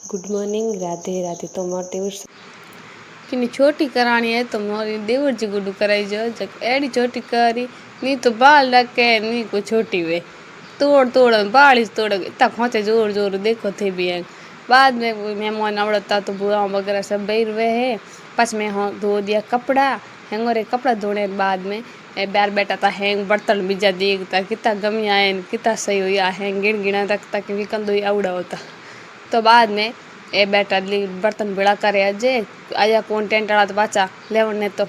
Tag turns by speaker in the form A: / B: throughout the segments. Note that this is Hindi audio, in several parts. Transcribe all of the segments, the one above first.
A: Good morning, Radhe Radhe. तो मोर देवर
B: कि छोटी करानी है तो मोरी देवर जी गुडू कराई जो जब एडी छोटी करी नी तो बाल रखे नी को छोटी वे तोड़ तोड़ बाल तोड़ इतना खोचे जोर जोर देखो थे भी है। बाद में मेहमान आवड़ता तो बुआ वगैरह सब बैर हुए है। पस में हाँ धो दिया कपड़ा हैंगर कपड़ा धोने बाद में बार बैठा था हैंग बर्तन बीजा देखता कितना गमी आए कितना सही हुआ हैंग गिण गिना रखता कि विकंद हुई आवड़ा होता। तो बाद में ए बेटा बर्तन बेड़ा करे अजे आया कौन टेंट वाला तो बचा ले तो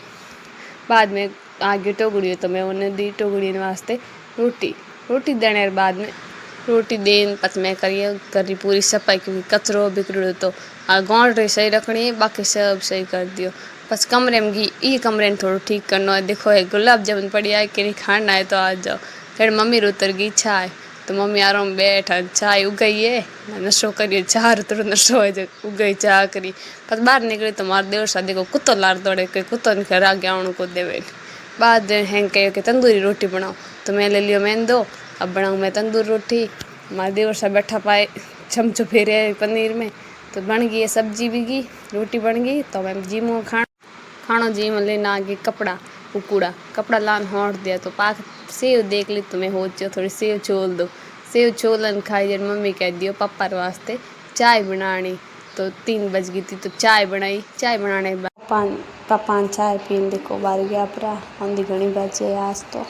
B: बाद में आगे टोगड़ी तो मैं उन्हें दी टोगड़ी वास्ते रोटी रोटी देने बाद में रोटी देन पच मैं करी पूरी सफाई क्योंकि कचरो बिगड़ो तो गौंडरी सही रखनी बाकी सब सही कर दियो। बस कमरे में घी ई कमरे में थोड़ा ठीक करना है। देखो है गुलाब जामुन पड़ी है कि नहीं खाना है तो आ जाओ। फिर मम्मी उतर गई चाय तो मम्मी आराम बैठा चाय उगई है नशो करिए चार तो नशो है उगई चाह करी बस बाहर निकली तो मार देवर शादी को कुत्तो लार दौड़े के कुत्तो ने घर आ गया उनको देवे। बाद हैंग कहे कि तंदूरी रोटी बनाओ तो मैं ले लियो मैंने दो अब बनाऊँ मैं तंदूरी रोटी। मार देवर सा बैठा पाए चमचो फेरे पनीर में तो बन गई है सब्जी भी गई रोटी बन गई तो मैं जीमो खानो जी में लेना आगे कपड़ा उकूड़ा कपड़ा लान होट दिया तो पाक सेव देख ली तुम्हें हो थोड़ी सेव छोल दो सेव छोलन खाई जब मम्मी कह दियो पापा वास्ते चाय बनानी तो 3 बज गई थी तो चाय बनाई। चाय बनाने के बाद पापा चाय पीन देखो बार गया परा आंधी घनी बजे आज तो।